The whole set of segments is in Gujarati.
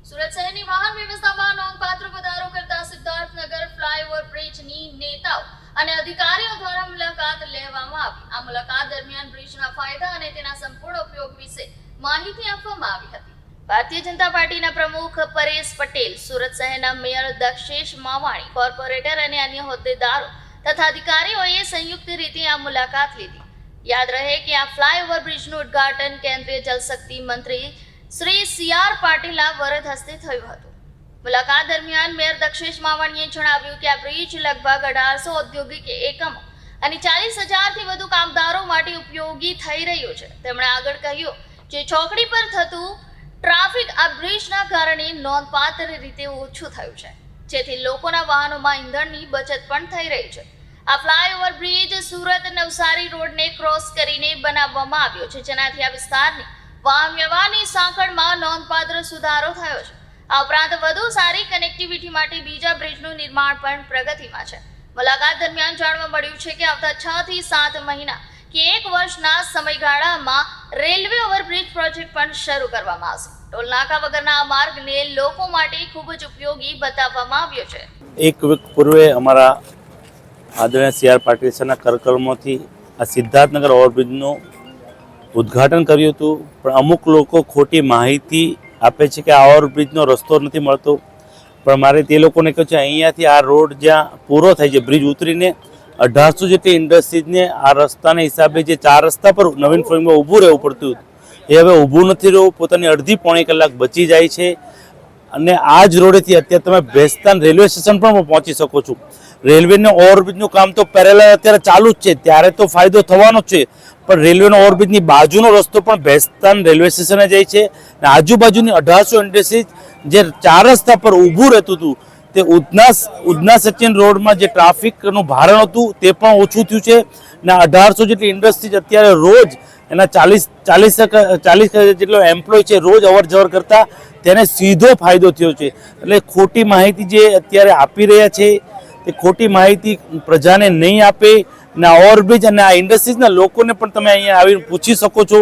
સુરત શહેરની વાહન વ્યવસ્થામાં નોંધપાત્ર વધારો કરતા સિદ્ધાર્થનગર ફ્લાયઓવર બ્રિજની નેતાઓ અને અધિકારીઓ દ્વારા મુલાકાત લેવામાં આવી। આ મુલાકાત દરમિયાન બ્રિજના ફાયદા અને તેના સંપૂર્ણ ઉપયોગ વિશે માહિતી આપવામાં આવી હતી। ભારતીય જનતા પાર્ટીના પ્રમુખ પરેશ પટેલ, સુરત શહેરના મેયર દક્ષેશ માવાણી, કોર્પોરેટર અને અન્ય હોદ્દેદારો તથા અધિકારીઓએ સંયુક્ત રીતે આ મુલાકાત લીધી। યાદ રહે કે આ ફ્લાયઓવર બ્રિજનું ઉદ્ઘાટન કેન્દ્રીય જલશક્તિ મંત્રી શ્રી CR પાટીલના વરદ હસ્તે થયું હતું। મુલાકાત દરમિયાન મેયર દક્ષેશ માવાણીએ જણાવ્યું કે આ બ્રિજ લગભગ 1800 ઔદ્યોગિક એકમો અને 40,000થી વધુ કામદારો માટે ઉપયોગી થઈ રહ્યું છે। તેમણે આગળ કહ્યું કે ચોકડી પર થતું ટ્રાફિક આ બ્રિજના કારણે નોંધપાત્ર રીતે ઓછું થયું છે, જેથી લોકોના વાહનોમાં ઈંધણની બચત પણ થઈ રહી છે। આ ફ્લાયઓવર બ્રિજ સુરત નવસારી રોડને ક્રોસ કરીને બનાવવામાં આવ્યો છે, જેનાથી આ વિસ્તારની વાહન વ્યવહારની સાંકળમાં નોંધપાત્ર સુધારો થયો છે। આ ઉપરાંત વધુ સારી કનેક્ટિવિટી માટે બીજા બ્રિજનું નિર્માણ પણ પ્રગતિમાં છે। મુલાકાત દરમિયાન જાણવા મળ્યું છે કે આવતા 6 થી 7 મહિના કે 1 વર્ષના સમયગાળામાં રેલવે ઓવરબ્રિજ પ્રોજેક્ટ પણ શરૂ કરવામાં આવશે। ટોલ નાકા વગરના આ માર્ગને લોકો માટે ખૂબ જ ઉપયોગી બતાવવામાં આવ્યો છે। એક વીક પૂર્વે અમારા આદરણીય CR પાટીલ સરના કરકર્મોથી આ સિદ્ધાર્થનગર ઓવરબ્રિજનું ઉદ્ઘાટન કર્યું હતું, પણ અમુક લોકો ખોટી માહિતી આપે છે કે આ ઓવરબ્રિજનો રસ્તો નથી મળતો। પણ મારે તે લોકોને કહ્યું છે અહીંયાથી આ રોડ જ્યાં પૂરો થાય છે, બ્રિજ ઉતરીને 1800 જેટલી ઇન્ડસ્ટ્રીઝને આ રસ્તાના હિસાબે જે 4 રસ્તા પર નવીન ફ્લોરિંગમાં ઊભું રહેવું પડતું હતું, એ હવે ઊભું નથી રહેવું, પોતાની અડધી પોણી કલાક બચી જાય છે। અને આ જ રોડેથી અત્યારે તમે ભેસ્તાન રેલવે સ્ટેશન પણ પહોંચી શકો છો। રેલવેનું ઓવરબ્રિજનું કામ તો પેરેલલ અત્યારે ચાલુ જ છે, ત્યારે તો ફાયદો થવાનો જ છે, પણ રેલવેનો ઓવરબ્રિજની બાજુનો રસ્તો પણ ભેસ્તાન રેલવે સ્ટેશને જાય છે અને આજુબાજુની 1800 ઇન્ડસ્ટ્રીઝ જે 4 રસ્તા પર ઊભું રહેતું હતું, તે ઉધના સચિન રોડમાં જે ટ્રાફિકનું ભારણ હતું તે પણ ઓછું થયું છે અને 1800 જેટલી ઇન્ડસ્ટ્રીઝ અત્યારે રોજ એના 40 જેટલો એમ્પ્લોય છે રોજ અવર જવર કરતા તેને સીધો ફાયદો થયો છે। એટલે ખોટી માહિતી જે અત્યારે આપી રહ્યા છે તે ખોટી માહિતી પ્રજાને નહીં આપે અને આ ઓવરબ્રિજ અને આ ઇન્ડસ્ટ્રીઝના લોકોને પણ તમે અહીંયા આવીને પૂછી શકો છો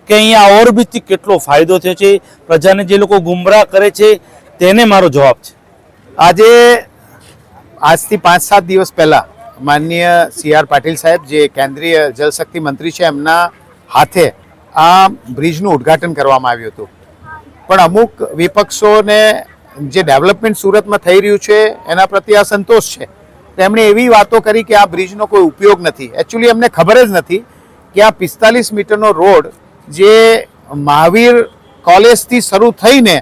કે અહીંયા આ ઓવરબ્રિજથી કેટલો ફાયદો થયો છે। પ્રજાને જે લોકો ગુમરાહ કરે છે તેને મારો જવાબ છે। આજે આજથી 5-7 દિવસ પહેલાં માનનીય CR પાટીલ સાહેબ જે કેન્દ્રીય જલશક્તિ મંત્રી છે એમના હાથે આ બ્રિજનું ઉદ્ઘાટન કરવામાં આવ્યું હતું, પણ અમુક વિપક્ષોને જે ડેવલપમેન્ટ સુરતમાં થઈ રહ્યું છે એના પ્રત્યે અસંતોષ છે। તેમણે એવી વાતો કરી કે આ બ્રિજનો કોઈ ઉપયોગ નથી। એકચ્યુઅલી એમને ખબર જ નથી કે આ 45 મીટરનો રોડ જે મહાવીર કોલેજથી શરૂ થઈને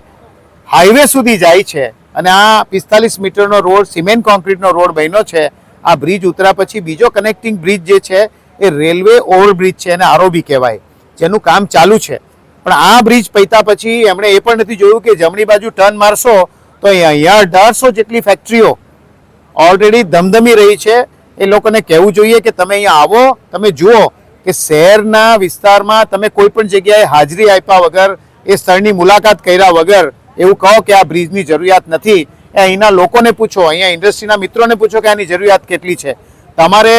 હાઈવે સુધી જાય છે અને આ 45 મીટરનો રોડ સિમેન્ટ કોન્ક્રીટનો રોડ બન્યો છે। આ બ્રિજ ઉતર્યા પછી બીજો કનેક્ટિંગ બ્રિજ જે છે એ રેલવે ઓવરબ્રિજ છે અને આરઓબી કહેવાય, જેનું કામ ચાલુ છે। પણ આ બ્રિજ પૈતા પછી એમણે એ પણ નથી જોયું કે જમણી બાજુ ટર્ન મારશો તો અહીંયા 1800 જેટલી ફેક્ટરીઓ ઓલરેડી ધમધમી રહી છે। એ લોકોને કહેવું જોઈએ કે તમે અહીંયા આવો, તમે જુઓ કે શહેરના વિસ્તારમાં તમે કોઈ પણ જગ્યાએ હાજરી આપ્યા વગર, એ સ્થળની મુલાકાત કર્યા વગર એવું કહો કે આ બ્રિજની જરૂરિયાત નથી। એ અહીંના લોકોને પૂછો, અહીંયા ઇન્ડસ્ટ્રીના મિત્રોને પૂછો કે આની જરૂરિયાત કેટલી છે। તમારે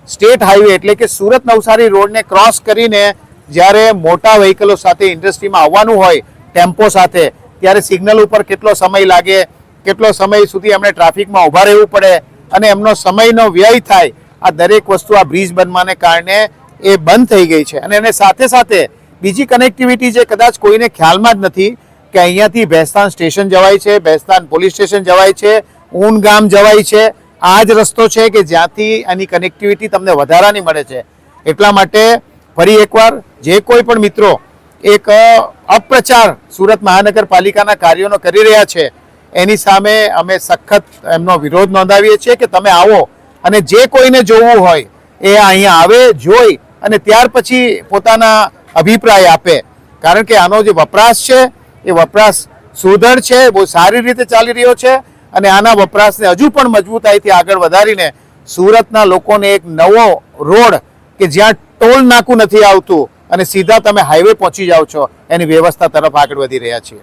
સ્ટેટ હાઈવે એટલે કે સુરત નવસારી રોડને ક્રોસ કરીને જ્યારે મોટા વ્હીકલો સાથે ઇન્ડસ્ટ્રીમાં આવવાનું હોય ટેમ્પો સાથે, ત્યારે સિગ્નલ ઉપર કેટલો સમય લાગે, કેટલો સમય સુધી એમણે ટ્રાફિકમાં ઊભા રહેવું પડે અને એમનો સમયનો વ્યય થાય। આ દરેક વસ્તુ આ બ્રિજ બનવાને કારણે એ બંધ થઈ ગઈ છે। અને એને સાથે સાથે બીજી કનેક્ટિવિટી જે કદાચ કોઈને ખ્યાલમાં જ નથી કે અહીંયાથી ભેસ્તાન સ્ટેશન જવાય છે, ભેસ્તાન પોલીસ સ્ટેશન જવાય છે, ઊન ગામ જવાય છે। આ જ રસ્તો છે કે જ્યાંથી આની કનેક્ટિવિટી તમને વધારાની મળે છે। એટલા માટે ફરી એકવાર જે કોઈ પણ મિત્રો એક અપપ્રચાર સુરત મહાનગરપાલિકાના કાર્યોનો કરી રહ્યા છે એની સામે અમે સખત એમનો વિરોધ નોંધાવીએ છીએ કે તમે આવો અને જે કોઈને જોવું હોય એ અહીંયા આવે, જોઈ અને ત્યાર પછી પોતાના અભિપ્રાય આપે। કારણ કે આનો જે વપરાશ છે એ વપરાશ સુદૃઢ છે, બહુ સારી રીતે ચાલી રહ્યો છે અને આના વપરાશને હજુ પણ મજબૂતાઈથી આગળ વધારીને સુરતના લોકોને એક નવો રોડ કે જ્યાં ટોલ નાકું નથી આવતું અને સીધા તમે હાઈવે પહોંચી જાઓ છો એની વ્યવસ્થા તરફ આગળ વધી રહ્યા છીએ।